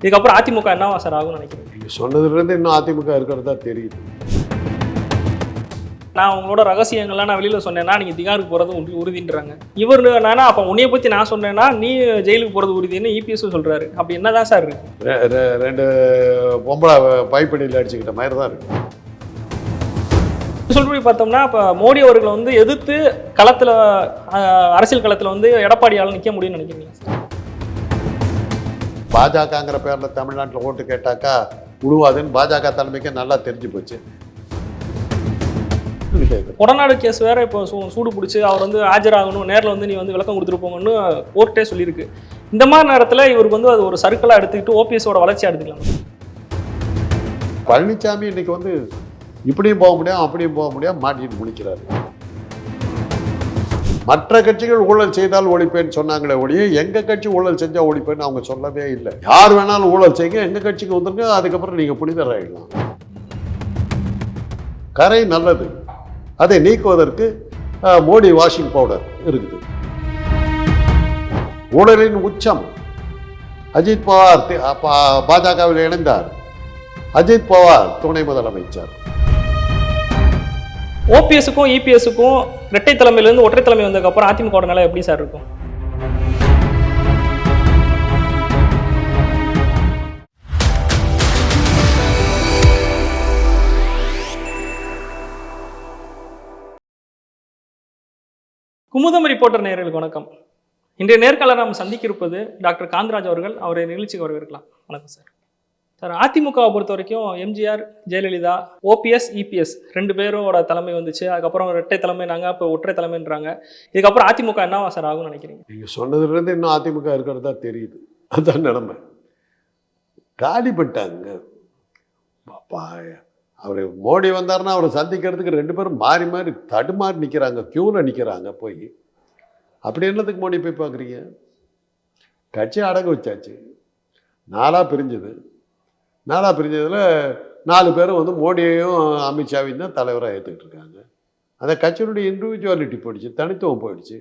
இதுக்கப்புறம் அதிமுக என்னவா சார் ஆகும்னு நினைக்கிறீங்க? நீங்கள் சொன்னதுலேருந்து இன்னும் அதிமுக இருக்கிறதா தெரியுது. நான் உங்களோட ரகசியங்கள்லாம் நான் வெளியில் சொன்னேன்னா நீங்கள் திகாருக்கு போகிறது உறுதின்றாங்க. இவர் நானா அப்போ உன்னைய பற்றி நான் சொன்னேன்னா நீ ஜெயிலுக்கு போகிறது உறுதின்னு இபிஎஸும் சொல்கிறாரு. அப்படி என்ன தான் சார் இருக்கு? ரெண்டு பொம்பளை பைப்படியில் அடிச்சுக்கிட்ட மாதிரி தான் இருக்கு. சொல்படி பார்த்தோம்னா இப்போ மோடி அவர்களை வந்து எதிர்த்து களத்தில் அரசியல் களத்தில் வந்து எடப்பாடியால் நிற்க முடியும்னு நினைக்கிறீங்களா சார்? பாஜகங்கிற பேரில் தமிழ்நாட்டில் ஓட்டு கேட்டாக்கா உழுவாதுன்னு பாஜக தலைமைக்கு நல்லா தெரிஞ்சு போச்சு. கொடநாடு கேஸ் வேற இப்போ சூடு பிடிச்சி அவர் வந்து ஆஜராகணும், நேரில் வந்து நீ வந்து விளக்கம் கொடுத்துட்டு போங்கன்னு கோர்ட்டே சொல்லியிருக்கு. இந்த மாதிரி நேரத்தில் இவருக்கு வந்து அது ஒரு சர்க்கிளாக எடுத்துக்கிட்டு ஓபிஎஸோட வளர்ச்சியாக எடுத்துக்கலாம். பழனிசாமி இன்னைக்கு வந்து இப்படியும் போக முடியாது அப்படியும் போக முடியாது மாட்டிட்டு முடிக்கிறாரு. மற்ற கட்சிகள் ஊழல் செய்தால் ஒழிப்பேன்னு சொன்னாங்களே ஒழிய எங்க கட்சி ஊழல் செஞ்சா ஒழிப்பேன்னு அவங்க சொல்லவே இல்லை. யார் வேணாலும் ஊழல் செய்யுங்க, எங்க கட்சிக்கு வந்துருங்க, அதுக்கப்புறம் நீங்க புனிதர் ஆயிடலாம். கரை நல்லது, அதை நீக்குவதற்கு மோடி வாஷிங் பவுடர் இருக்குது. ஊழலின் உச்சம் அஜித் பவார் பாஜகவில் இணைந்தார். அஜித் பவார் துணை முதலமைச்சர். ஓபிஎஸ்க்கும் இபிஎஸ்க்கும் இரட்டை தலைமையிலிருந்து ஒற்றை தலைமை வந்ததுக்கப்புறம் அதிமுக நிலை எப்படி சார் இருக்கும்? குமுதம் ரிப்போர்ட்டர் நேயர்களுக்கு வணக்கம். இன்றைய நேர்காணல நாம் சந்திக்க இருப்பது டாக்டர் காந்தராஜ் அவர்கள். அவரை நிகழ்ச்சிக்கு வரவேற்கலாம். வணக்கம் சார். சார், அதிமுகவை பொறுத்த வரைக்கும் எம்ஜிஆர், ஜெயலலிதா, ஓபிஎஸ், இபிஎஸ் ரெண்டு பேரோட தலைமை வந்துச்சு. அதுக்கப்புறம் இரட்டை தலைமை நாங்கள் இப்போ ஒற்றை தலைமைன்றாங்க. இதுக்கப்புறம் அதிமுக என்னவா சார் ஆகும்னு நினைக்கிறீங்க? நீங்கள் சொன்னதுலேருந்து இன்னும் அதிமுக இருக்கிறதா தெரியுது. அதுதான் நிலைமை. காலி பண்ணிட்டாங்க. அவர் மோடி வந்தாருன்னா அவரை சந்திக்கிறதுக்கு ரெண்டு பேரும் மாறி மாறி தடுமாறி நிற்கிறாங்க, க்யூவில் நிற்கிறாங்க. போய் அப்படி என்னத்துக்கு மோடி போய் பார்க்குறீங்க? கட்சி அடங்க வச்சாச்சு. நாலாக பிரிஞ்சது. நாலாக பிரிஞ்சதில் 4 பேரும் வந்து மோடியையும் அமித்ஷாவையும் தான் தலைவராக ஏற்றுக்கிட்டு இருக்காங்க. அந்த கட்சியினுடைய இண்டிவிஜுவாலிட்டி போயிடுச்சு, தனித்துவம் போயிடுச்சு.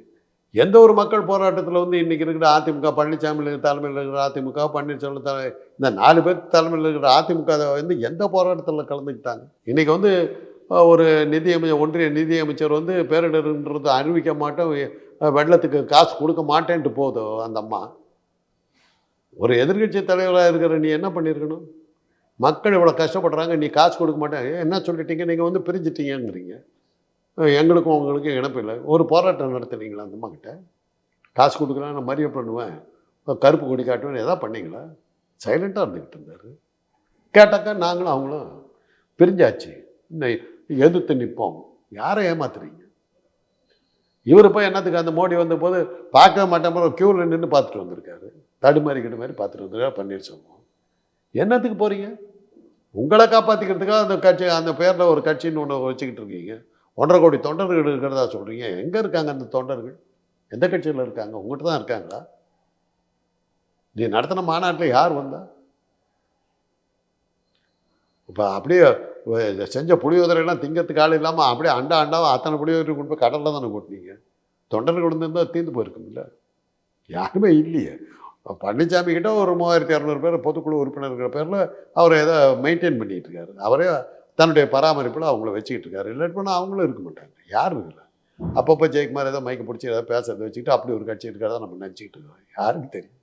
எந்த ஒரு மக்கள் போராட்டத்தில் வந்து இன்றைக்கி இருக்கிற அதிமுக, பழனிசாமி தலைமையில் இருக்கிற அதிமுக, பன்னீர்செல்வம் இந்த 4 பேர் தலைமையில் இருக்கிற அதிமுக வந்து எந்த போராட்டத்தில் கலந்துக்கிட்டாங்க? இன்றைக்கி வந்து ஒரு ஒன்றிய நிதியமைச்சர் வந்து பேரிடர்ன்றது அறிவிக்க மாட்டோம், வெள்ளத்துக்கு காசு கொடுக்க மாட்டேன்ட்டு போகுது அந்த அம்மா. ஒரு எதிர்கட்சி தலைவராக இருக்கிற நீ என்ன பண்ணியிருக்கணும்? மக்கள் இவ்வளோ கஷ்டப்படுறாங்க, நீ காசு கொடுக்க மாட்டேன், என்ன சொல்லிட்டீங்க? நீங்கள் வந்து பிரிஞ்சிட்டீங்கிறீங்க. எங்களுக்கும் உங்களுக்கும் இணைப்பு இல்லை. ஒரு போராட்டம் நடத்துனீங்களா அந்த அம்மாக்கிட்ட? காசு கொடுக்குறேன், நான் மரியாதை பண்ணுவேன், கருப்பு கொடி காட்டுவேன், எதாவது பண்ணீங்களா? சைலண்ட்டாக இருந்துக்கிட்டு இருந்தார். கேட்டாக்கா நாங்களும் அவங்களும் பிரிஞ்சாச்சு, இன்னும் எதிர்த்து நிற்போம். யாரை ஏமாத்துறீங்க? இவர் போய் என்னத்துக்கு அந்த மோடி வந்த போது பார்க்கவே மாட்டேன், க்யூவில் நின்று பார்த்துட்டு வந்திருக்காரு. தடுமாறிக்கிட்ட மாதிரி பார்த்துட்டு வந்திருக்காரு பன்னீர்செல்வம். என்னத்துக்கு போகிறீங்க? உங்களை காப்பாற்றிக்கிறதுக்காக அந்த கட்சி, அந்த பேரில் ஒரு கட்சின்னு ஒன்று வச்சுக்கிட்டு இருக்கீங்க. 1.5 கோடி தொண்டர்கள் இருக்கிறதா சொல்கிறீங்க. எங்கே இருக்காங்க அந்த தொண்டர்கள்? எந்த கட்சியில் இருக்காங்க? உங்கள்கிட்ட தான் இருக்காங்களா? நீ நடத்தின மாநாட்டில் யார் வந்தா? இப்போ அப்படியே செஞ்ச புளியோதரையெல்லாம் திங்கிறதுக்கு ஆள் இல்லாமல் அப்படியே அண்டாவை அத்தனை புளியோதரை கொண்டு போய் கடலில் தானே கொட்டினீங்க. தொண்டர்கள் இருந்தால் தீர்ந்து போயிருக்கும்ல. யாருமே இல்லையே. பழனிசாமி கிட்ட ஒரு 3600 பேர் பொதுக்குழு உறுப்பினர்கள் பேரில் அவர் ஏதோ மெயின்டைன் பண்ணிகிட்டு இருக்காரு. அவரே தன்னுடைய பராமரிப்பில் அவங்கள வச்சுக்கிட்டு இருக்காரு. இல்லைன்னு போனால் அவங்களும் இருக்க மாட்டாங்க. யாரும் இல்லை. அப்பப்போ ஜெயக்குமார் ஏதோ மைக்கை பிடிச்சி ஏதோ பேசுறதை வச்சுக்கிட்டு அப்படி ஒரு கட்சி இருக்கிறதா நம்ம நினச்சிக்கிட்டு இருக்கோம். யாருக்கு தெரியும்?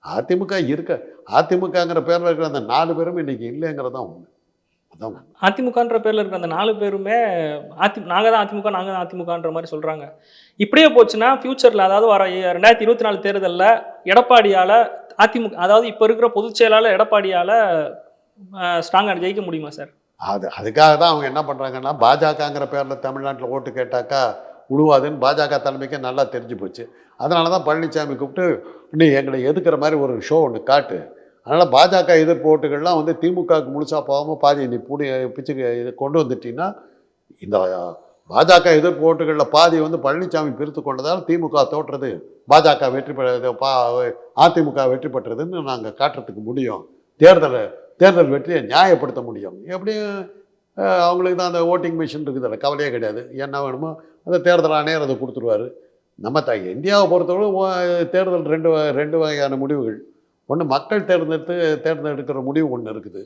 அதிமுக அதிமுகங்கிற பேரில் இருக்கிற அந்த 4 பேரும் இன்றைக்கி இல்லைங்கிறது தான் ஒன்று. அதான் அதிமுகன்ற பேரில் இருக்கிற அந்த 4 பேருமே நாங்கள் தான் அதிமுக, நாங்கள் தான் அதிமுகன்ற மாதிரி சொல்கிறாங்க. இப்படியே போச்சுன்னா ஃப்யூச்சரில், அதாவது வர 2024 தேர்தலில் எடப்பாடியால் அதிமுக, அதாவது இப்போ இருக்கிற பொதுச் செயலாளர் எடப்பாடியால் ஸ்ட்ராங்காக ஜெயிக்க முடியுமா சார்? அதுக்காக தான் அவங்க என்ன பண்ணுறாங்கன்னா, பாஜகங்கிற பேரில் தமிழ்நாட்டில் ஓட்டு கேட்டாக்கா உழுவாதுன்னு பாஜக தலைமைக்கு நல்லா தெரிஞ்சு போச்சு. அதனால தான் பழனிசாமி கூப்பிட்டு நீ எங்களை எதுக்கிற மாதிரி ஒரு ஷோ ஒன்று காட்டு. அதனால் பாஜக எதிர்ப்பு ஓட்டுகள்லாம் வந்து திமுகவுக்கு முழுசாக போகாமல் பாதி நீ பிச்சு இதை கொண்டு வந்துட்டீங்கன்னா, இந்த பாஜக எதிர்ப்பு ஓட்டுகளில் பாதி வந்து பழனிசாமி பிரித்து கொண்டதால் திமுக தோற்றது, பாஜக வெற்றி அதிமுக வெற்றி பெற்றதுன்னு நாங்கள் காட்டுறதுக்கு முடியும். தேர்தல் வெற்றியை நியாயப்படுத்த முடியும். எப்படியும் அவங்களுக்கு தான் அந்த ஓட்டிங் மிஷின் இருக்குதில்ல, கவலையே கிடையாது. என்ன வேணுமோ அந்த தேர்தல் ஆணையர் அதை கொடுத்துருவார். நம்ம இந்தியாவை பொறுத்தவரை தேர்தல் ரெண்டு வகையான முடிவுகள். ஒன்று மக்கள் தேர்ந்தெடுக்கிற முடிவு ஒன்று இருக்குது,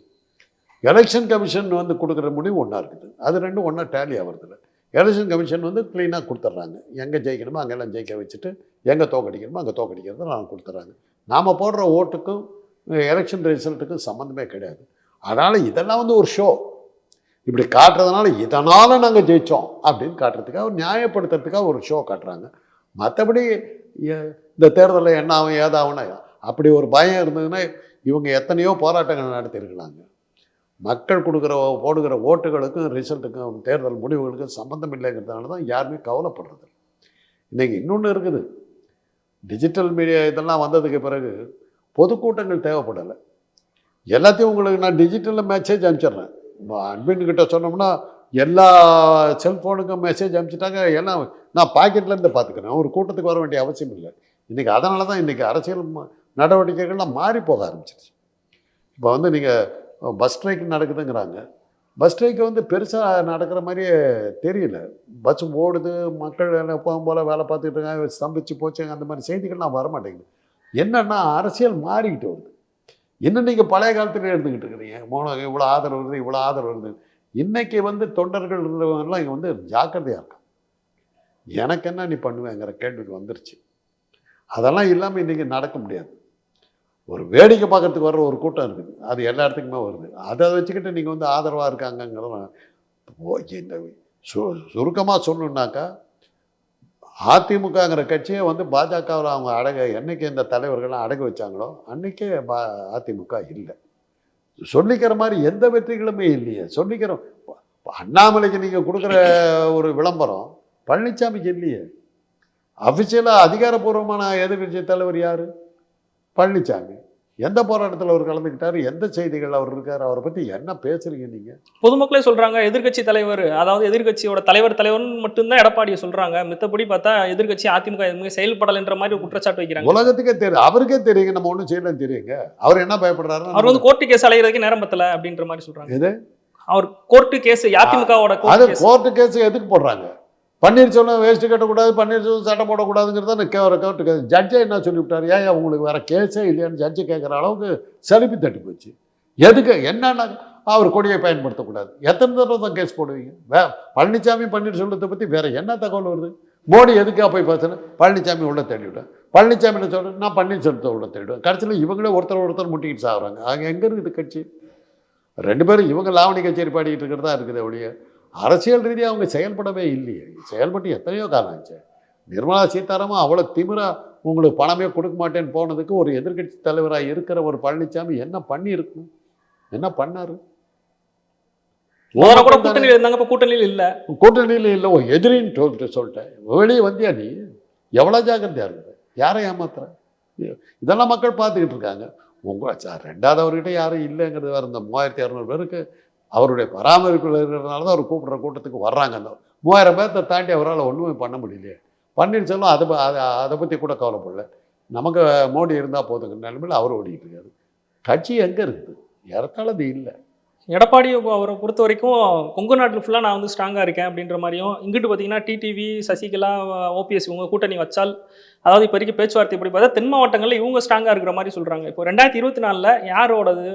எலெக்ஷன் கமிஷன் வந்து கொடுக்குற முடிவு ஒன்றா இருக்குது. அது ரெண்டும் ஒன்றா டேலி ஆகிறதில்ல. எலெக்ஷன் கமிஷன் வந்து க்ளீனாக கொடுத்துட்றாங்க, எங்கே ஜெயிக்கணுமோ அங்கெல்லாம் ஜெயிக்க வச்சுட்டு எங்கே தோக்கடிக்கணுமோ அங்கே தோக்கடிக்கிறத நான் கொடுத்துட்றாங்க. நாம் போடுற ஓட்டுக்கும் எலெக்ஷன் ரிசல்ட்டுக்கும் சம்மந்தமே கிடையாது. அதனால் இதெல்லாம் வந்து ஒரு ஷோ, இப்படி காட்டுறதுனால இதனால் நாங்கள் ஜெயித்தோம் அப்படின்னு காட்டுறதுக்காக, ஒரு நியாயப்படுத்துறதுக்காக ஒரு ஷோ காட்டுறாங்க. மற்றபடி இந்த தேர்தலில் என்ன ஆகும் ஏதாகும்னா, அப்படி ஒரு பயம் இருந்ததுன்னா இவங்க எத்தனையோ போராட்டங்கள் நடத்தியிருக்கலாங்க. மக்கள் போடுகிற ஓட்டுகளுக்கும் ரிசல்ட்டுக்கும் தேர்தல் முடிவுகளுக்கும் சம்மந்தம் இல்லைங்கிறதுனால தான் யாருமே கவலைப்படுறது. இன்றைக்கி இன்னொன்று இருக்குது, டிஜிட்டல் மீடியா இதெல்லாம் வந்ததுக்கு பிறகு பொதுக்கூட்டங்கள் தேவைப்படலை. எல்லாத்தையும் உங்களுக்கு நான் டிஜிட்டலில் மெசேஜ் அனுப்பிச்சிட்றேன். அட்மின்கிட்ட சொன்னோம்னா எல்லா செல்ஃபோனுக்கும் மெசேஜ் அனுப்பிச்சிட்டாங்க, எல்லாம் நான் பாக்கெட்லேருந்து பார்த்துக்கிறேன். ஒரு கூட்டத்துக்கு வர வேண்டிய அவசியம் இல்லை இன்றைக்கி. அதனால தான் இன்றைக்கி அரசியல் நடவடிக்கைகள்லாம் மாறி போக ஆரம்பிச்சிருச்சு. இப்போ வந்து நீங்கள் பஸ் ஸ்ட்ரைக் நடக்குதுங்கிறாங்க. பஸ் ஸ்ட்ரைக்கு வந்து பெருசாக நடக்கிற மாதிரியே தெரியல. பஸ் ஓடுது, மக்கள் எப்பவும் போல் வேலை பார்த்துக்கிட்டு இருக்காங்க, ஸ்தம்பிச்சு போச்சுங்க, அந்த மாதிரி செய்திகள்லாம் வரமாட்டேங்குது. என்னென்னா அரசியல் மாறிக்கிட்டு வருது. இன்னும் நீங்கள் பழைய காலத்தில் இருந்துக்கிட்டு இருக்கிறீங்க, இவ்வளோ ஆதரவு வருது இவ்வளோ ஆதரவு வருது. இன்றைக்கி வந்து தொண்டர்கள் இருந்தவங்கலாம் இங்கே வந்து ஜாக்கிரதையாக இருக்காங்க. எனக்கு என்ன நீ பண்ணுவேங்கிற கேள்விக்கு வந்துருச்சு. அதெல்லாம் இல்லாமல் இன்றைக்கி நடக்க முடியாது. ஒரு வேடிக்கை பார்க்கறதுக்கு வர்ற ஒரு கூட்டம் இருக்குது, அது எல்லா இடத்துக்குமே வருது. அதை வச்சுக்கிட்டு நீங்கள் வந்து ஆதரவாக இருக்காங்கங்கிறத இந்த சுருக்கமாக சொல்லணுன்னாக்கா, அதிமுகங்கிற கட்சியை வந்து பாஜகவில் அவங்க என்னைக்கு இந்த தலைவர்கள்லாம் அடகு வச்சாங்களோ அன்றைக்கே அதிமுக இல்லை. சொல்லிக்கிற மாதிரி எந்த வெற்றிகளுமே இல்லையே. சொல்லிக்கிறோம், அண்ணாமலைக்கு நீங்கள் கொடுக்குற ஒரு விளம்பரம் பழனிசாமிக்கு இல்லையே. அஃபிஷியலாக அதிகாரப்பூர்வமான எதிர்கட்சி தலைவர் யார்? பழனிசாமி. எந்த போராட்டத்தில் அவர் கலந்துக்கிட்டாரு? எந்த செய்திகள் அவர் இருக்கார்? அவரை பற்றி என்ன பேசுறீங்க நீங்கள்? பொதுமக்களே சொல்கிறாங்க எதிர்கட்சி தலைவர், அதாவது எதிர்கட்சியோட தலைவர்னு மட்டும்தான் எடப்பாடியை சொல்கிறாங்க. மித்தபடி பார்த்தா எதிர்கட்சி அதிமுக எதுவுமே செயல்படலைன்ற மாதிரி குற்றச்சாட்டு வைக்கிறாங்க. உலகத்துக்கே தெரியும், அவருக்கே தெரியுங்க, நம்ம ஒன்றும் செய்யலன்னு தெரியுங்க. அவர் என்ன பயப்படுறாரு? அவர் வந்து கோர்ட்டு கேஸ் அலைகிறதுக்கு நேரம் பத்தல அப்படின்ற மாதிரி சொல்கிறாங்க. இது அவர் கோர்ட்டு கேஸ், அதிமுகவோட கோர்ட்டு கேஸ் எதுக்கு போடுறாங்க? பன்னீர்செல்வம் வேஸ்ட்டு கட்டக்கூடாது, பன்னீர்செல்வம் சட்டை போடக்கூடாதுங்கிறத கோர்ட்டு கேஸ். ஜட்ஜை என்ன சொல்லிவிட்டார்? ஏன் உங்களுக்கு வேறு கேஸே இல்லையான்னு ஜட்ஜு கேட்குற அளவுக்கு சலிப்பி தட்டி போச்சு. எதுக்கு என்னன்னா அவர் கொடியை பயன்படுத்தக்கூடாது. எத்தனை தடவை தான் கேஸ் போடுவீங்க? பழனிசாமி பன்னீர்செல்வத்தை பற்றி வேறு என்ன தகவல் வருது? மோடி எதுக்காக போய் பேசுகிறேன்? பழனிசாமி உள்ள தேடிவிட்டேன், பழனிசாமின்னு சொல்கிறேன், நான் பன்னீர்செல்வத்தை உள்ள தேடிவிடுவேன். கடைசியில் இவங்களே ஒருத்தர் முட்டிக்கிட்டு சாகுறாங்க. அங்கே எங்கே இருக்குது கட்சி? ரெண்டு பேரும் இவங்க லாவணி கச்சேரி பாடிக்கிட்டு இருக்கிறதா இருக்குது ஒழிய அரசியல் ரீதியாக அவங்க செயல்படவே இல்லையே. செயல்பட்டு எத்தனையோ காலம் ஆச்சு. நிர்மலா சீதாராமன் அவ்வளோ திமிரா உங்களுக்கு பணமே கொடுக்க மாட்டேன்னு போனதுக்கு ஒரு எதிர்கட்சி தலைவராக இருக்கிற ஒரு பழனிசாமி என்ன பண்ணியிருக்கணும்? என்ன பண்ணாரு? கூட்டணியில் இருந்தாங்க, இப்போ கூட்டணியில் இல்லை. கூட்டணியில் இல்லை, எதிரின்னு சொல்லிட்டேன். வெளியே வந்தியா நீ? எவ்வளோ ஜாக்கிரதையாக இருக்குது? யாரை ஏமாத்துற? இதெல்லாம் மக்கள் பார்த்துக்கிட்டு இருக்காங்க. ரெண்டாவது அவர்கிட்ட யாரும் இல்லைங்கிறது வேறு. இந்த 3600 பேருக்கு அவருடைய பராமரிப்பில் இருக்கிறதுனால தான் அவர் கூப்பிட்ற கூட்டத்துக்கு வர்றாங்க. அந்த 3000 பேர்த்தை தாண்டி அவரால் ஒன்றுமே பண்ண முடியலையே. பன்னீர்செல்வம் அதை பற்றி கூட கவலைப்படல. நமக்கு மோடி இருந்தால் போதுங்க நிலைமையில் அவர் ஓடிக்கிட்டு இருக்காரு. கட்சி எங்கே இருக்குது? ஏறத்தாழ அது இல்லை. எடப்பாடி அவரை பொறுத்த வரைக்கும் கொங்கு நாட்டில் ஃபுல்லாக நான் வந்து ஸ்ட்ராங்காக இருக்கேன் அப்படின்ற மாதிரியும், இங்கிட்டு பார்த்தீங்கன்னா டிடிவி, சசிகலா, ஓபிஎஸ் இவங்க கூட்டணி வச்சால், அதாவது இப்போ வரைக்கும் பேச்சுவார்த்தை இப்படி பார்த்தா தென் மாவட்டங்களில் இவங்க ஸ்ட்ராங்காக இருக்கிற மாதிரி சொல்கிறாங்க. இப்போ 2024 யாரோடது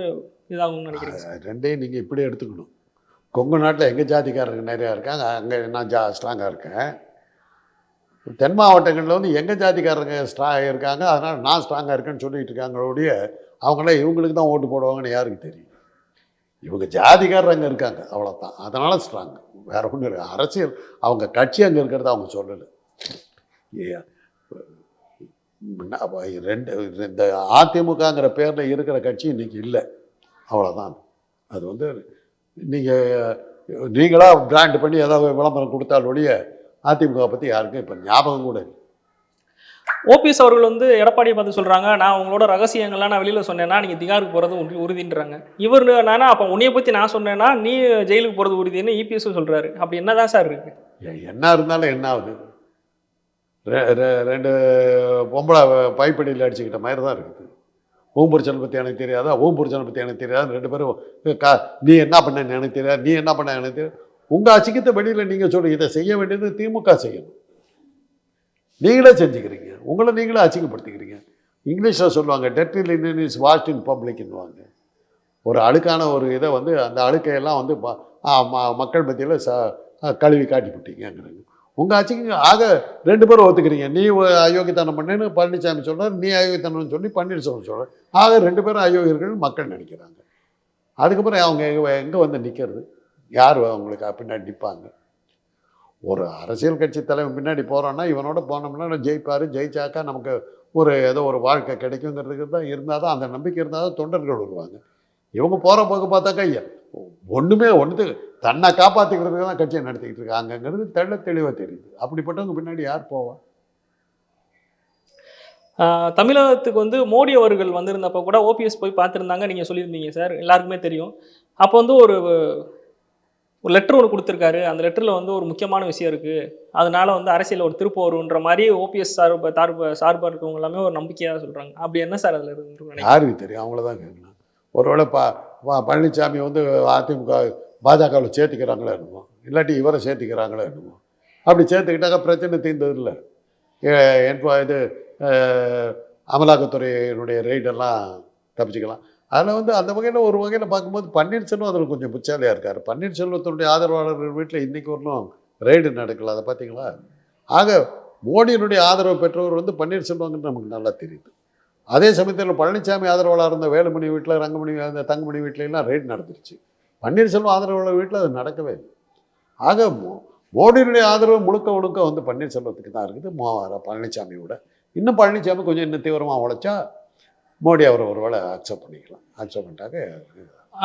இதாகும்னு நினைக்கிறீங்க? ரெண்டையும் நீங்கள் இப்படி எடுத்துக்கணும். கொங்கு நாட்டில் எங்கள் ஜாதிக்காரங்க நிறையா இருக்காங்க, அங்கே நான் ஸ்ட்ராங்காக இருக்கேன். தென் மாவட்டங்களில் வந்து எங்கள் ஜாதிக்காரங்க ஸ்ட்ராங்காக இருக்காங்க, அதனால் நான் ஸ்ட்ராங்காக இருக்கேன்னு சொல்லிகிட்டு இருக்காங்களோடைய அவங்களாம் இவங்களுக்கு தான் ஓட்டு போடுவாங்கன்னு யாருக்கு தெரியும்? இவங்க ஜாதிக்காரர் அங்கே இருக்காங்க, அவ்வளோதான். அதனால் ஸ்ட்ராங், வேறு ஒன்றும் இல்லை. அரசியல் அவங்க கட்சி அங்கே இருக்கிறத அவங்க சொல்லலை. இந்த அதிமுகங்கிற பேரில் இருக்கிற கட்சி இன்றைக்கி இல்லை, அவ்வளோதான். அது வந்து நீங்களாக பிராண்ட் பண்ணி ஏதாவது விளம்பரம் கொடுத்தாலொழிய அதிமுக பற்றி யாருக்கும் இப்போ ஞாபகம் கூட இல்லை. ஓபிஎஸ் அவர்கள் வந்து எடப்பாடியை பார்த்து சொல்கிறாங்க, நான் உங்களோட ரகசியங்கள்லாம் நான் வெளியில் சொன்னேன்னா நீங்கள் திகாருக்கு போகிறது உறுதின்றாங்க. இவர் நானா அப்போ உன்னையை பற்றி நான் சொன்னேன்னா நீ ஜெயிலுக்கு போகிறது உறுதின்னு இபிஎஸும் சொல்கிறாரு. அப்படி என்ன தான் சார் இருக்குது? என்ன இருந்தாலும் என்ன ஆகுது? ரெண்டு பொம்பளை பைப்படியில் அடிச்சுக்கிட்ட மாதிரி தான் இருக்குது. ஓம்புரிச்சனை பற்றி எனக்கு தெரியாதா, ஓம்புரிச்சனை பற்றி எனக்கு தெரியாது. ரெண்டு பேரும் நீ என்ன பண்ணேன்னு எனக்கு தெரியாது, நீ என்ன பண்ண எனக்கு தெரியாது. உங்கள் அசிங்கத்தை வெளியில் நீங்கள் சொல்லுங்கள். இதை செய்ய வேண்டியது திமுக செய்யணும். நீங்களே செஞ்சுக்கிறீங்க, உங்களை நீங்களே அசிங்கப்படுத்திக்கிறீங்க. இங்கிலீஷில் சொல்லுவாங்க டெர்ட்டி லினன் இஸ் வாஷ்ட் இன் பப்ளிக்னுவாங்க. ஒரு அழுக்கான ஒரு இதை வந்து அந்த அழுக்கையெல்லாம் வந்து மக்கள் மத்தியில் கழுவி காட்டிவிட்டீங்கிறாங்க. உங்கள் ஆட்சிக்கு ஆக 2 பேரும் ஒத்துக்கிறீங்க. நீ அயோக்கியத்தனம் பண்ணேன்னு பழனிசாமி சொல்கிறார், நீ அயோக்கியத்தனம்னு சொல்லி பன்னீர்செல்வம் சொல்கிறார். ஆக 2 பேரும் அயோக்கியர்கள் மக்கள் நினைக்கிறாங்க. அதுக்கப்புறம் அவங்க எங்கே வந்து நிற்கிறது? யார் அவங்களுக்கு பின்னாடி நிற்பாங்க? ஒரு அரசியல் கட்சி தலைவன் பின்னாடி போகிறோன்னா இவனோட போனோம்னா ஜெயிப்பார், ஜெயிச்சாக்கா நமக்கு ஏதோ ஒரு வாழ்க்கை கிடைக்குங்கிறதுக்கு தான் இருந்தால் தான், அந்த நம்பிக்கை இருந்தால் தான் தொண்டர்கள் வருவாங்க. இவங்க போகிற போக்கு பார்த்தாக்கா ஒன்றுமே தன்னை காப்பாற்றிக்கிறதுக்கு தான் கட்சியை நடத்திக்கிட்டு இருக்காங்கங்கிறது தெளிவாக தெரியுது. அப்படிப்பட்டவங்க பின்னாடி யார் போவா? தமிழகத்துக்கு வந்து மோடி அவர்கள் வந்திருந்தப்போ கூட ஓபிஎஸ் போய் பார்த்துருந்தாங்க, நீங்கள் சொல்லியிருந்தீங்க சார், எல்லாருக்குமே தெரியும். அப்போ வந்து ஒரு லெட்டர் ஒன்று கொடுத்துருக்காரு. அந்த லெட்டரில் வந்து ஒரு முக்கியமான விஷயம் இருக்குது, அதனால வந்து அரசியல் ஒரு திருப்ப வருன்ற மாதிரி ஓபிஎஸ் சார்பாக இருக்கவங்க எல்லாமே ஒரு நம்பிக்கையாக சொல்கிறாங்க. அப்படி என்ன சார் அதில் இருந்து யாருக்கு தெரியும்? அவங்கள தான் கேட்கணும். ஒருவேளை பழனிசாமி வந்து அதிமுக பாஜகவில் சேர்த்துக்கிறாங்களோ என்னமோ, இல்லாட்டி இவரை சேர்த்துக்கிறாங்களோ என்னமோ. அப்படி சேர்த்துக்கிட்டாக்கா பிரச்சனை தீர்ந்தது இல்லை. இது அமலாக்கத்துறையினுடைய ரெய்டெல்லாம் தப்பிச்சுக்கலாம். அதில் வந்து அந்த வகையில் ஒரு வகையில் பார்க்கும்போது பன்னீர்செல்வம் அதில் கொஞ்சம் புச்சாலியாக இருக்கார். பன்னீர்செல்வத்தினுடைய ஆதரவாளர்கள் வீட்டில் இன்றைக்கி வரணும் ரெய்டு நடக்கல, அதை பார்த்தீங்களா? ஆக மோடியினுடைய ஆதரவு பெற்றவர் வந்து பன்னீர்செல்வங்கிறது நமக்கு நல்லா தெரியுது. அதே சமயத்தில் பழனிசாமி ஆதரவாளர் இருந்த வேலுமணி வீட்டில், ரங்கமணி, அந்த தங்கமணி வீட்டிலலாம் ரெய்டு நடந்துருச்சு. பன்னீர்செல்வம் ஆதரவாளர் வீட்டில் அது நடக்கவே இல்லை. ஆக மோடியினுடைய ஆதரவு முழுக்க வந்து பன்னீர்செல்வத்துக்கு தான் இருக்குது பழனிசாமியோட. இன்னும் பழனிசாமி கொஞ்சம் இன்னும் தீவிரமாக உழைச்சா மோடி அவரை ஒரு வேளை அக்செப்ட் பண்ணிக்கலாம். அக்செப்ட் பண்ணிட்டாக்க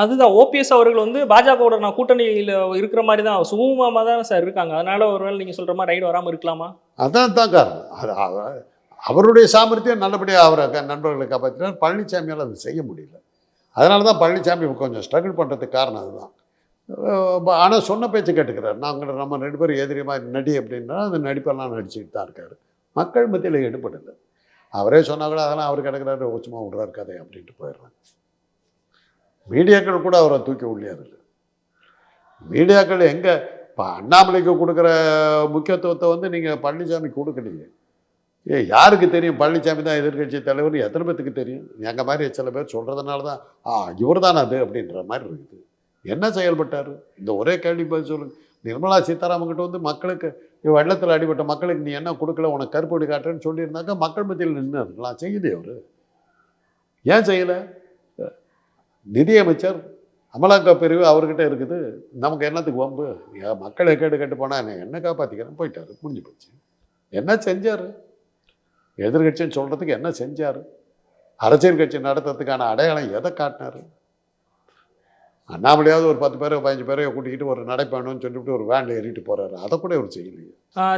அதுதான் ஓபிஎஸ் அவர்கள் வந்து பாஜகவோட நான் கூட்டணியில் இருக்கிற மாதிரி தான் சுமூகமாக தான் சார் இருக்காங்க. அதனால ஒரு வேளை நீங்கள் சொல்கிற மாதிரி ரைடு வராமல் இருக்கலாமா? அதான் காரணம். அது அவருடைய சாமர்த்தியம் நல்லபடியாக அவரை நண்பர்களை காப்பாற்றினார். பழனிசாமியால் அது செய்ய முடியல. அதனால தான் பழனிசாமி கொஞ்சம் ஸ்ட்ரகிள் பண்ணுறதுக்கு காரணம் அதுதான். ஆனால் சொன்ன பேச்சு கேட்டுக்கிறார். நம்ம 2 பேரும் எதிரி மாதிரி நடி அப்படின்னா அந்த நடிப்பெல்லாம் நடிச்சுக்கிட்டு தான் இருக்கார். மக்கள் மத்தியில் எடுபடலை. அவரே சொன்னால் கூட அதெல்லாம் அவர் கிடக்கிறாரு, உச்சமாக விடுறாரு கதை அப்படின்ட்டு போயிடுறாங்க. மீடியாக்கள் கூட அவரை தூக்கி உள்ளியாதில்லை. மீடியாக்கள் எங்கே இப்போ அண்ணாமலைக்கு கொடுக்குற முக்கியத்துவத்தை வந்து நீங்கள் பழனிசாமி கொடுக்கலையே. யாருக்கு தெரியும் பழனிசாமி தான் எதிர்கட்சி தலைவர்? எத்தனை பேத்துக்கு தெரியும்? எங்கள் மாதிரி சில பேர் சொல்கிறதுனால தான் இவர் தான் அது அப்படின்ற மாதிரி இருக்குது. என்ன செயல்பட்டார்? இந்த ஒரே கேள்வி பதில் சொல்லுங்கள். நிர்மலா சீதாராமன் கிட்ட வந்து மக்களுக்கு வெள்ளத்தில் அடிபட்ட மக்களுக்கு நீ என்ன கொடுக்கல, உனக்கு கருப்பொடி காட்டுறேன்னு சொல்லியிருந்தாக்கா மக்கள் மத்தியில் நின்று இருக்கலாம். செய்யலையே அவர். ஏன் செய்யலை? நிதியமைச்சர் அமலாக்க பிரிவு அவர்கிட்ட இருக்குது. நமக்கு என்னத்துக்கு வம்பு? மக்களை கேட்டு போனால் என்ன காப்பாற்றிக்கிறேன் போயிட்டார், முடிஞ்சு போச்சு. என்ன செஞ்சார்? எதிர்கட்சின்னு சொல்கிறதுக்கு என்ன செஞ்சார்? அரசியல் கட்சி நடத்துறதுக்கான அடையாளம் எதை காட்டினார்? அண்ணாமலையாவது ஒரு 10 பேரோ 15 பேரையோ கூட்டிக்கிட்டு ஒரு நடைப்பயணம்னு சொல்லிவிட்டு ஒரு வேனில் ஏறிட்டு போகிறாரு. அதை கூட இவர் செய்யலையே.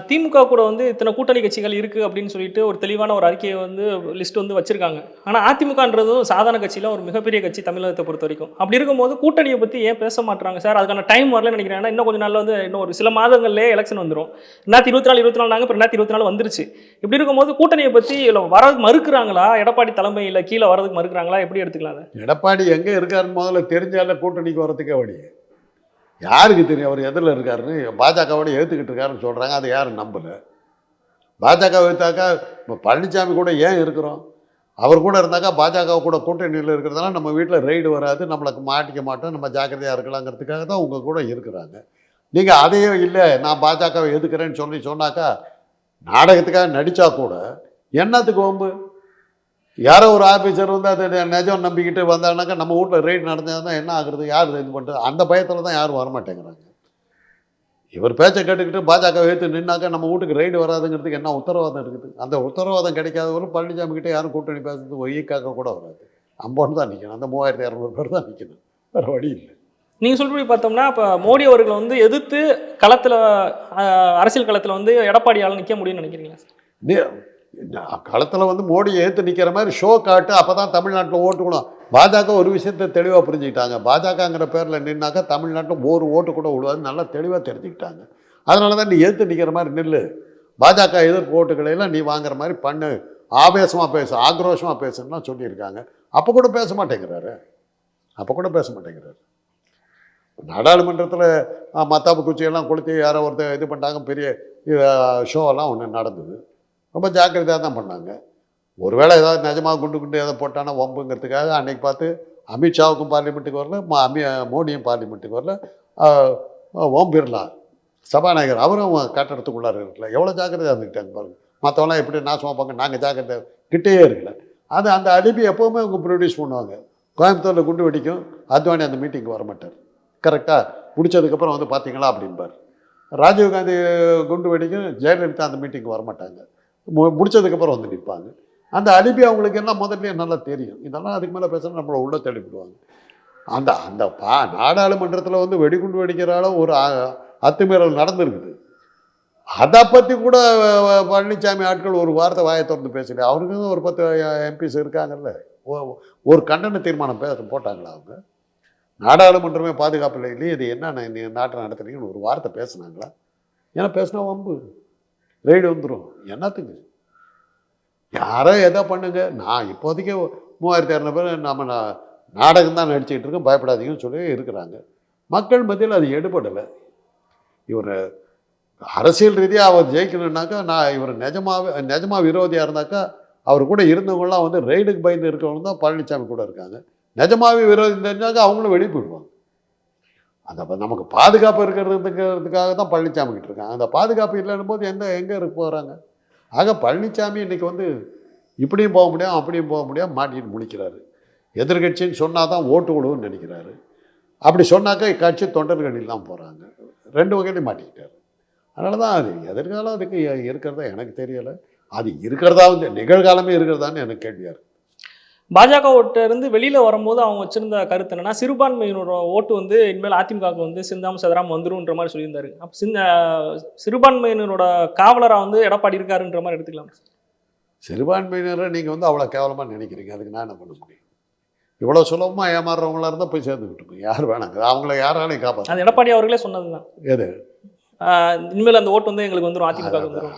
திமுக கூட வந்து இத்தனை கூட்டணி கட்சிகள் இருக்குது அப்படின்னு சொல்லிட்டு ஒரு தெளிவான ஒரு அறிக்கையை வந்து லிஸ்ட் வந்து வச்சுருக்காங்க. ஆனால் அதிமுகன்றதும் சாதாரண கட்சியில் ஒரு மிகப்பெரிய கட்சி தமிழகத்தை பொறுத்த வரைக்கும். அப்படி இருக்கும்போது கூட்டணியை பற்றி ஏன் பேச மாட்டாங்க சார்? அதுக்கான டைம் வரலன்னு நினைக்கிறேன். ஏன்னா இன்னும் கொஞ்சம் நாளில் வந்து இன்னும் ஒரு சில மாதங்கள்லேயே எலெக்ஷன் வந்துடும். 2024 நாங்கள் இப்போ 2024 வந்துருச்சு. இப்படி இருக்கும்போது கூட்டணியை பற்றி வரதுக்கு மறுக்கிறாங்களா? எடப்பாடி தலைமையில் கீழே வரதுக்கு மறுக்கிறாங்களா? எப்படி எடுத்துக்கலாம்? எடப்பாடி எங்கே இருக்காருன்னு முதல்ல தெரிஞ்சால கூட்டணிக்கு வரதுக்கே வழி. யாருக்கு தெரியும் அவர் எதில் இருக்காருன்னு? பாஜகவோட எழுத்துக்கிட்டு இருக்காருன்னு சொல்கிறாங்க. அதை யாரும் நம்பலை. பாஜக எழுத்தாக்கா இப்போ பழனிசாமி கூட ஏன் இருக்கிறோம்? அவர் கூட இருந்தாக்கா பாஜக கூட கூட்டணியில் இருக்கிறதுனால நம்ம வீட்டில் ரெய்டு வராது, நம்மளுக்கு மாட்டிக்க மாட்டோம், நம்ம ஜாக்கிரதையாக இருக்கலாங்கிறதுக்காக தான் உங்கள் கூட இருக்கிறாங்க. நீங்கள் அதையே இல்லை நான் பாஜகவை எதுக்குறேன்னு சொன்னாக்கா நாடகத்துக்காக நடித்தா கூட என்னத்துக்கு வம்பு? யாரோ ஒரு ஆஃபீஸர் வந்து அது நிஜம் நம்பிக்கிட்டு வந்தாங்கனாக்கா நம்ம வீட்டில் ரெய்டு நடந்ததுன்னா என்ன ஆகுறது? யார் இது பண்ணுறது? அந்த பயத்தில் தான் யாரும் வரமாட்டேங்கிறாங்க. இவர் பேச்சை கேட்டுக்கிட்டு பாஜக எடுத்து நின்னாக்கா நம்ம வீட்டுக்கு ரெய்டு வராதுங்கிறதுக்கு என்ன உத்தரவாதம் இருக்குது? அந்த உத்தரவாதம் கிடைக்காதவரும் பழனிசாமி கிட்டே யாரும் கூட்டணி பேசுறது ஒய்க்காக்க கூட வராது. அம்போன்னு தான் நிற்கணும். அந்த 3200 பேர் தான் நிற்கணும். வேறு வழி இல்லை. நீங்கள் சொல்றபடி பார்த்தோம்னா இப்போ மோடி அவர்களை வந்து எதிர்த்து களத்தில் அரசியல் களத்தில் வந்து எடப்பாடியால் நிற்க முடியும்னு நினைக்கிறீங்களா? களத்தில் வந்து மோடியை ஏற்று நிற்கிற மாதிரி ஷோ காட்டு, அப்போ தான் தமிழ்நாட்டில் ஓட்டுக்கணும். பாஜக ஒரு விஷயத்தை தெளிவாக புரிஞ்சுக்கிட்டாங்க. பாஜகங்கிற பேரில் நின்னாக்கா தமிழ்நாட்டில் ஒரு ஓட்டு கூட விடுவாது நல்லா தெளிவாக தெரிஞ்சுக்கிட்டாங்க. அதனால தான் நீ ஏற்று நிற்கிற மாதிரி நில்லு, பாஜக எதிர்ப்பு ஓட்டுகளையெல்லாம் நீ வாங்குற மாதிரி பண்ணு, ஆவேசமாக பேசு, ஆக்ரோஷமாக பேசுன்னா சொல்லியிருக்காங்க. அப்போ கூட பேச மாட்டேங்கிறாரு. நாடாளுமன்றத்தில் மத்தாப்பு குச்சியெல்லாம் கொளுத்தி யாரோ ஒருத்தர் இது பண்ணிட்டாங்க. பெரிய ஷோவெல்லாம் ஒன்று நடந்தது. ரொம்ப ஜாக்கிரதையாக தான் பண்ணாங்க. ஒருவேளை ஏதாவது நிஜமாக குண்டு எதை போட்டானா வம்புங்கிறதுக்காக அன்னைக்கு பார்த்து அமித்ஷாவுக்கும் பார்லிமெண்ட்டுக்கு வரல, மோடியும் பார்லிமெண்ட்டுக்கு வரல, ஓம் பிர்லா சபாநாயகர் அவரும் கட்டடத்துக்குள்ளார இருக்கல. எவ்வளோ ஜாக்கிரதையாக இருந்துக்கிட்டாங்க பாருங்கள். மற்றவங்களாம் எப்படி நாசமாக பார்க்க, நாங்கள் ஜாக்கிரதை கிட்டேயே இருக்கல. அந்த அலிபி எப்போவுமே அவங்க ப்ரொடியூஸ் பண்ணுவாங்க. கோயம்புத்தூரில் குண்டு வெடிக்கும், அத்வானி அந்த மீட்டிங்க்கு வர மாட்டார். கரெக்டாக முடிச்சதுக்கப்புறம் வந்து பார்த்தீங்களா அப்படின்பார். ராஜீவ்காந்தி குண்டு வெடிக்கும், ஜெயலலிதா அந்த மீட்டிங்க்கு வரமாட்டாங்க. முடிச்சதுக்கப்புறம் வந்து நிற்பாங்க. அந்த அலிபி அவங்களுக்கு எல்லாம் முதல்ல நல்லா தெரியும். இதெல்லாம் அதுக்கு மேலே பேசுனா நம்மளை உள்ள தள்ளிவிடுவாங்க. அந்த நாடாளுமன்றத்தில் வந்து வெடிகுண்டு வெடிக்கிறால ஒரு அத்துமீறல் நடந்திருக்குது. அதை பற்றி கூட பழனிசாமி ஆட்கள் ஒரு வார்த்தை வாயை திறந்து பேசல. அவருக்கு ஒரு 10 எம்பிஸ் இருக்காங்கல்ல, ஒரு கண்டன தீர்மானம் போட்டாங்களா அவங்க? நாடாளுமன்றமே பாதுகாப்பு இல்லையே, இது என்ன நாட்டை நடத்துறீங்கன்னு ஒரு வார்த்தை பேசுனாங்களா? ஏன்னா பேசினா வம்பு ரெய்டு வந்துடும். என்னத்துக்கு யாரோ எதோ பண்ணுங்க. நான் இப்போதைக்கு 3200 பேர் நம்ம நாடகம் தான் நடிச்சுக்கிட்டு இருக்கோம், பயப்படாதீங்கன்னு சொல்லி இருக்கிறாங்க. மக்கள் மத்தியில் அது எடுபடலை. இவர் அரசியல் ரீதியாக அவர் ஜெயிக்கணுன்னாக்கா, நான் இவர் நிஜமாக விரோதியாக இருந்தாக்கா, அவர் கூட இருந்தவங்களாம் வந்து ரெய்டுக்கு பயந்து இருக்கவங்க தான் பழனிசாமி கூட இருக்காங்க. நிஜமாவே விரோதி தெரிஞ்சாக்க அவங்களும் வெளியே போயிடுவாங்க. அந்த நமக்கு பாதுகாப்பு இருக்கிறதுக்காக தான் பழனிசாமி கிட்ட இருக்காங்க. அந்த பாதுகாப்பு இல்லைன்னும் போது எங்கே இருக்க போகிறாங்க? ஆக பழனிசாமி இன்றைக்கி வந்து இப்படியும் போக முடியாது, அப்படியும் போக முடியாது, மாட்டிட்டு முடிக்கிறாரு. எதிர்கட்சின்னு சொன்னால் தான் ஓட்டு விடுவோன்னு நினைக்கிறாரு. அப்படி சொன்னாக்கா கட்சி தொண்டர்கள் இல்லாமல் போகிறாங்க. 2 வகையிலையும் மாட்டிக்கிட்டார். அதனால தான் அது எதிர்காலம் அதுக்கு இருக்கிறதா எனக்கு தெரியலை. அது இருக்கிறதா வந்து நிகழ்காலமே இருக்கிறதான்னு எனக்கு கேள்வியாக இருக்குது. பாஜக ஓட்டு இருந்து வெளியில் வரும்போது அவங்க வச்சிருந்த கருத்து என்னன்னா, சிறுபான்மையினோட ஓட்டு வந்து இனிமேல் அதிமுகவுக்கு வந்து சிந்தாம சதுராம வந்துருன்ற மாதிரி சொல்லியிருந்தாரு. அப்போ சிறுபான்மையினரோட காவலராக வந்து எடப்பாடி இருக்காருன்ற மாதிரி எடுத்துக்கலாம். சிறுபான்மையினரை நீங்கள் வந்து அவ்வளோ கேவலமாக நினைக்கிறீங்க. அதுக்கு நான் என்ன பண்ண முடியும்? இவ்வளோ சுலபமாக ஏமாறுறவங்களா இருந்தால் போய் சேர்ந்துக்கிட்டு யார் வேணாங்க, அவங்கள யாராலையும் காப்பாற்ற. அது எடப்பாடி அவர்களே சொன்னது தான். எது இனிமேல் அந்த ஓட்டு வந்து எங்களுக்கு வந்துடும், அதிமுக வந்துடும்.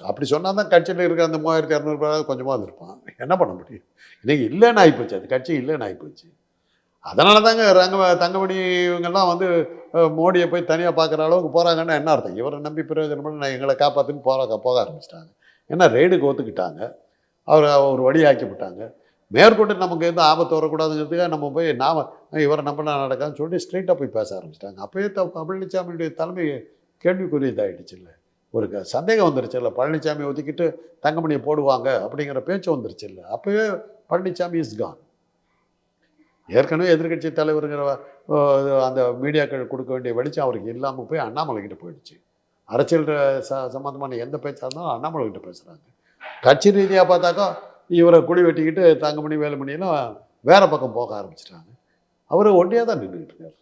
அப்படி சொன்னால் தான் கட்சியில் இருக்கிற அந்த 3200 பேராவது கொஞ்சமாக இருப்பான். என்ன பண்ண முடியும்? இன்றைக்கி இல்லைன்னு ஆகிப்போச்சு, அது கட்சி இல்லைன்னு ஆகிப்போச்சு. அதனால தாங்க தங்கமணி இவங்கெல்லாம் வந்து மோடியை போய் தனியாக பார்க்குற அளவுக்கு போகிறாங்கன்னா என்ன அர்த்தம்? இவரை நம்பி பிரயோஜனம் பண்ணி எங்களை காப்பாற்றுன்னு போக ஆரம்பிச்சிட்டாங்க. ஏன்னா ரெய்டுக்கு ஒத்துக்கிட்டாங்க, அவரை ஒரு வழியாக்கி விட்டாங்க. மேற்கொண்டு நமக்கு எந்த ஆபத்து வரக்கூடாதுங்கிறதுக்காக நம்ம போய் இவரை நம்பினா நடக்காதுன்னு சொல்லி ஸ்ட்ரெயிட்டாக போய் பேச ஆரம்பிச்சிட்டாங்க. அப்போயே பழனிசாமியுடைய தலைமை கேள்விக்குரியதாகிடுச்சு. இல்லை, ஒரு சந்தேகம் வந்துருச்சு. இல்லை, பழனிசாமி ஒதுக்கிட்டு தங்கமணியை போடுவாங்க அப்படிங்கிற பேச்சு வந்துருச்சு. இல்லை, அப்போவே பழனிசாமி இஸ் கான். ஏற்கனவே எதிர்கட்சி தலைவருங்கிற அந்த மீடியாக்கள் கொடுக்க வேண்டிய வெளிச்சம் அவருக்கு இல்லாமல் போய் அண்ணாமலைக்கிட்ட போயிடுச்சு. அரசியல் சம்மந்தமான எந்த பேச்சாக இருந்தாலும் அண்ணாமலைக்கிட்ட பேசுகிறாங்க. கட்சி ரீதியாக பார்த்தாக்கா இவரை குழி வெட்டிக்கிட்டு தங்கமணி வேலுமணியெல்லாம் வேறு பக்கம் போக ஆரம்பிச்சிட்டாங்க. அவர் ஒண்டியாக தான் நின்றுக்கிட்டு இருக்கார்.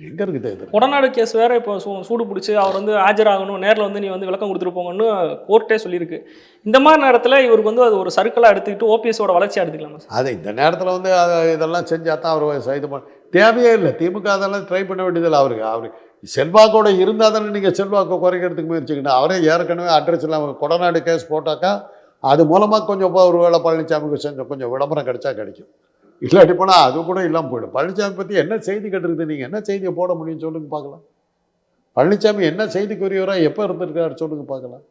எங்கே இருக்குது இது? கொடநாடு கேஸ் வேறு இப்போ சூடு பிடிச்சி அவர் வந்து ஆஜராகணும், நேரில் வந்து நீ வந்து விளக்கம் கொடுத்துட்டு போங்கன்னு கோர்ட்டே சொல்லியிருக்கு. இந்த மாதிரி நேரத்தில் இவருக்கு வந்து அது ஒரு சர்க்கிளாக எடுத்துக்கிட்டு ஓபிஎஸோட வளர்ச்சியாக எடுத்துக்கலாமா? அது இந்த நேரத்தில் வந்து இதெல்லாம் செஞ்சால் தான் அவர் இது பண்ண தேவையே இல்லை. திமுக அதெல்லாம் ட்ரை பண்ண வேண்டியதில்லை. அவருக்கு செல்வாக்கோட இருந்தால் தானே நீங்கள் செல்வாக்கை குறைக்கிறதுக்கு முயற்சிக்கணும். அவரே ஏற்கனவே அட்ரஸ் இல்லாமல் கொடநாடு கேஸ் போட்டாக்கா அது மூலமாக கொஞ்சம் ஒரு வேளை பழனிசாமிக்கு கொஞ்சம் விளம்பரம் கிடைக்கும். இல்லாட்டி போனால் அது கூட இல்லாமல் போயிடும். பழனிசாமி பற்றி என்ன செய்தி கேட்டுருக்குது? நீங்கள் என்ன செய்தியை போட முடியும்னு சொல்லுங்க பார்க்கலாம். பழனிசாமி என்ன செய்திக்குரியவராக எப்போ இருந்திருக்காரு சொல்லுங்க பார்க்கலாம்.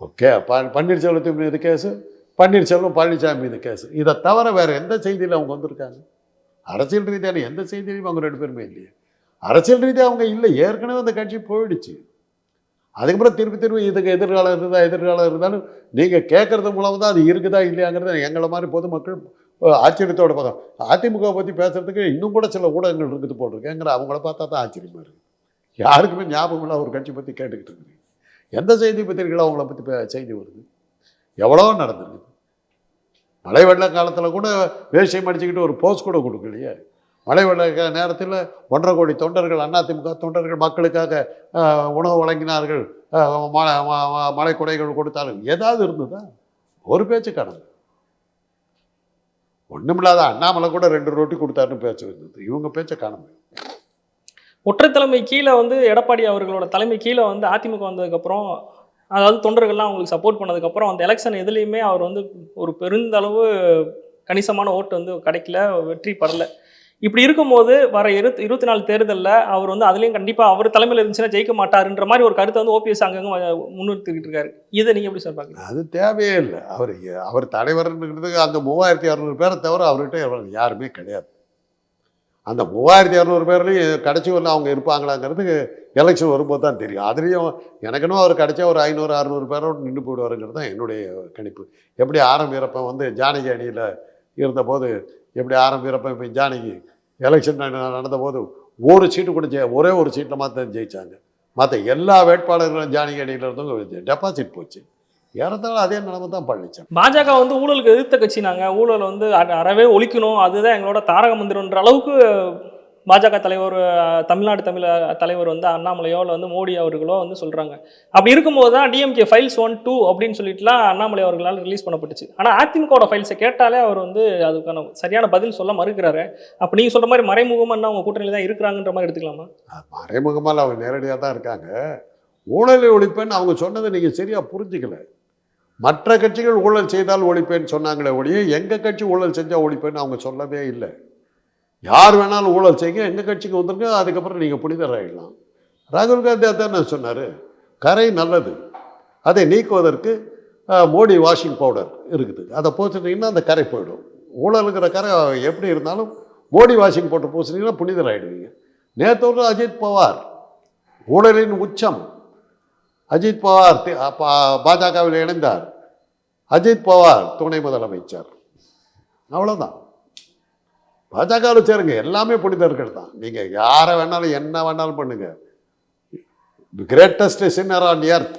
ஓகே, பன்னீர்செல்வத்தின் மீது கேஸு, பன்னீர்செல்வம் பழனிசாமி மீது கேஸு. இதை தவிர வேறு எந்த செய்தியில் அவங்க வந்திருக்காங்க? அரசியல் ரீதியான எந்த செய்தியிலையும் அவங்க 2 பேருமே இல்லையே. அரசியல் ரீதியாக அவங்க இல்லை, ஏற்கனவே அந்த கட்சி போயிடுச்சு. அதுக்கப்புறம் திருப்பி இதுக்கு எதிர்காலம் இருந்தாலும் நீங்கள் கேட்குறது மூலம் தான் அது இருக்குதா இல்லையாங்கிறத எங்களை மாதிரி பொதுமக்கள் ஆச்சரியத்தோடு பார்க்கலாம். அதிமுக பற்றி பேசுகிறதுக்கு இன்னும் கூட சில ஊடகங்கள் இருக்குது போட்டிருக்கேங்கிற அவங்கள பார்த்தா தான் ஆச்சரியமாக இருக்குது. யாருக்குமே ஞாபகம் இல்லை ஒரு கட்சி பற்றி கேட்டுக்கிட்டு இருக்குது. எந்த செய்தி பத்திரிகைகள் அவங்கள பற்றி செய்தி வருது? எவ்வளோ நடந்திருக்குது. மழை வெள்ள காலத்தில் கூட வேஷ்டியம் அடிச்சுக்கிட்டு ஒரு போஸ்ட் கூட கொடுக்கலையே. மழை வெள்ள நேரத்தில் 1.5 கோடி தொண்டர்கள், அதிமுக தொண்டர்கள் மக்களுக்காக உணவு வழங்கினார்கள், மழை குடைகள் கொடுத்தார்கள். ஏதாவது இருந்ததா? ஒரு பேச்சு காணுது. ஒன்றுமில்லாத அண்ணாமலை கூட 2 ரொட்டி கொடுத்தாருன்னு பேச்சு இருந்தது. இவங்க பேச்சை காணுது. ஒற்றை தலைமை கீழே வந்து எடப்பாடி அவர்களோட தலைமை கீழே வந்து அதிமுக வந்ததுக்கப்புறம், அதாவது தொண்டர்கள்லாம் அவங்களுக்கு சப்போர்ட் பண்ணதுக்கப்புறம் அந்த எலெக்ஷன் எதுலேயுமே அவர் வந்து ஒரு பெருந்தளவு கணிசமான ஓட்டு வந்து கிடைக்கல, வெற்றி படலை. இப்படி இருக்கும்போது வர 24 தேர்தலில் அவர் வந்து அதுலேயும் கண்டிப்பாக அவர் தலைமையில் இருந்துச்சுன்னா ஜெயிக்க மாட்டாருன்ற மாதிரி ஒரு கருத்தை வந்து ஓபிஎஸ் அங்கங்க முன்னிறுத்திக்கிட்டு இருக்காரு. இதை நீங்கள் எப்படி சார் பார்க்குறீங்க? அது தேவையே இல்லை. அவர் தலைவர்ன்றதுக்கு அந்த 3600 பேரை தவிர அவர்கிட்ட யாருமே கிடையாது. அந்த 3600 பேர்லையும் கடைசி வரல அவங்க இருப்பாங்களாங்கிறது எலெக்ஷன் வரும்போது தான் தெரியும். அதுலேயும் எனக்குன்னு அவர் கிடைச்சா ஒரு 500-600 பேரோடு நின்று போயிடுவாருங்கிறது தான் என்னுடைய கணிப்பு. எப்படி ஆரம் வீரப்பன் வந்து ஜானகி அணியில் இருந்தபோது எப்படி ஆரம் வீரப்பன் இப்போ ஜானகி எலெக்ஷன் நடந்தபோது ஒரு சீட்டு கூட ஒரே ஒரு சீட்டில் மாற்ற ஜெயித்தாங்க. மற்ற எல்லா வேட்பாளர்களும் ஜானகி அணியில் இருந்தவங்க டெபாசிட் போச்சு. ஏறத்தாலும் அதே நிலைமை தான் பழனிசாமி. பாஜக வந்து ஊழலுக்கு எதிர்த்த கட்சினாங்க. ஊழல் வந்து அறவே ஒழிக்கணும், அதுதான் எங்களோட தாரக மந்திரம்ன்ற அளவுக்கு பாஜக தலைவர் தமிழ்நாடு தலைவர் வந்து அண்ணாமலையோ இல்லை வந்து மோடி அவர்களோ வந்து சொல்கிறாங்க. அப்படி இருக்கும்போது தான் டிஎம்கே ஃபைல்ஸ் 1, 2 அப்படின்னு சொல்லிட்டுலாம் அண்ணாமலை அவர்களால் ரிலீஸ் பண்ணப்பட்டுச்சு. ஆனால் அதிமுகவோட ஃபைல்ஸை கேட்டாலே அவர் வந்து அதுக்கான சரியான பதில் சொல்ல மறுக்கிறாரு. அப்போ நீங்கள் சொல்கிற மாதிரி மறைமுகமாக அவங்க கூட்டணியில் தான் இருக்கிறாங்கன்ற மாதிரி எடுத்துக்கலாமா? மறைமுகமாக அவங்க நேரடியாக தான் இருக்காங்க. ஊழலை ஒழிப்பேன்னு அவங்க சொன்னதை நீங்கள் சரியாக புரிஞ்சுக்கல. மற்ற கட்சிகள் ஊழல் செய்தால் ஒழிப்பேன்னு சொன்னாங்களே ஒழிய எங்கள் கட்சி ஊழல் செஞ்சால் ஒழிப்பேன்னு அவங்க சொல்லவே இல்லை. யார் வேணாலும் ஊழல் செய்யுங்க, எங்கள் கட்சிக்கு வந்துருங்க, அதுக்கப்புறம் நீங்கள் புனிதராகிடலாம். ராகுல் காந்தி அதான் சொன்னார், கரை நல்லது, அதை நீக்குவதற்கு மோடி வாஷிங் பவுடர் இருக்குது, அதை பூசினீங்கன்னா அந்த கரை போயிடும். ஊழலுங்கிற கரை எப்படி இருந்தாலும் மோடி வாஷிங் பவுடர் பூசினீங்கன்னா புனிதராகிடுவீங்க. நேற்று அஜித் பவார் ஊழலின் உச்சம். அஜித் பவார் பாஜகவில் இணைந்தார். அஜித் பவார் துணை முதலமைச்சர். அவ்வளோதான். பாஜகவில் சேருங்க, எல்லாமே புனிதர்கள் தான். நீங்கள் யாரை வேணாலும் என்ன வேணாலும் பண்ணுங்க. Greatest sinner on earth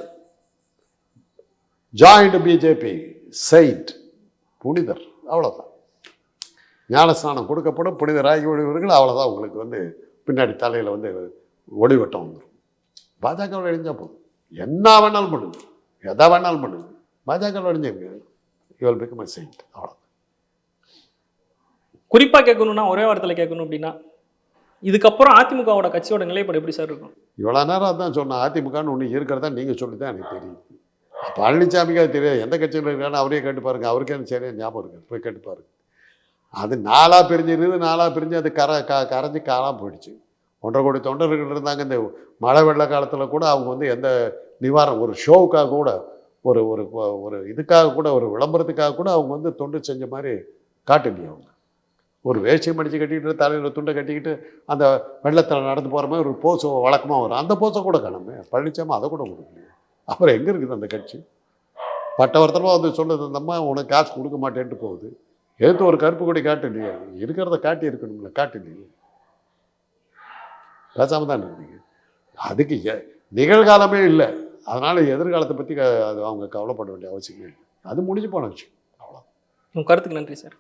join BJP saint, புனிதர். அவ்வளோதான். ஞானஸ்நானம் கொடுக்கப்படும், புனிதராகி விடுவீர்கள். அவ்வளோதான். உங்களுக்கு வந்து பின்னாடி தலையில் வந்து ஒளிவட்டம் வந்துடும். பாஜகவில் இணைஞ்சால் போதும். என்ன வேணாலும் பண்ணுங்க, எதை வேணாலும் பண்ணுங்க. பாஜகவில் அடைஞ்சிருங்க, you will become a saint. அவ்வளோ. குறிப்பாக கேட்கணும்னா ஒரே வாரத்தில் கேட்கணும் அப்படின்னா இதுக்கப்புறம் அதிமுகவோட கட்சியோட நிலைப்பாடு எப்படி சார் இருக்கும்? இவ்வளோ நேரம் அதான் சொன்னேன், அதிமுகன்னு ஒன்று இருக்கிறதா நீங்கள் சொல்லி தான் எனக்கு தெரியும். பழனிசாமிக்காக தெரியாது எந்த கட்சியில் இருக்கான்னு அவரே கேட்டு பாருங்க. அவருக்கே அந்த சரியாக ஞாபகம் இருக்கு, போய் கேட்டு பாருங்க. அது 4ஆக பிரிஞ்சிருக்குது, 4ஆக பிரிஞ்சு அது கரைஞ்சி காலாக போயிடுச்சு. 1.5 கோடி தொண்டர்கள் இருந்தாங்க. இந்த மழை வெள்ள காலத்தில் கூட அவங்க வந்து எந்த நிவாரணம், ஒரு ஷோவுக்காக கூட, ஒரு ஒரு ஒரு இதுக்காக கூட, ஒரு விளம்பரத்துக்காக கூட அவங்க வந்து தொண்டு செஞ்ச மாதிரி காட்டலையே. அவங்க ஒரு வேஷ்டியை மடித்து கட்டிக்கிட்டு தலையில் துண்டை கட்டிக்கிட்டு அந்த வெள்ளத்தில் நடந்து போகிற மாதிரி ஒரு போஸ் வழக்கமாக வரும். அந்த போஸை கூட காணுமே. பழனிசாமி அதை கூட கொடுக்கலையே. அப்புறம் எங்கே இருக்குது அந்த கட்சி? பட்டவர்த்தமாக வந்து சொல்லுது, அந்த அம்மா உனக்கு காசு கொடுக்க மாட்டேன்ட்டு போகுது. எடுத்து ஒரு கருப்பு கொடி காட்டலையே, இருக்கிறத காட்டி இருக்கணும்ல, காட்டலையே. பேசாமல் தான் இருந்தீங்க. அதுக்கு நிகழ்காலமே இல்லை, அதனால் எதிர்காலத்தை பற்றி அது அவங்க கவலைப்பட வேண்டிய அவசியமே இல்லை. அது முடிஞ்சு போன விஷயம். அவ்வளோ. உங்கள் கருத்துக்கு நன்றி சார்.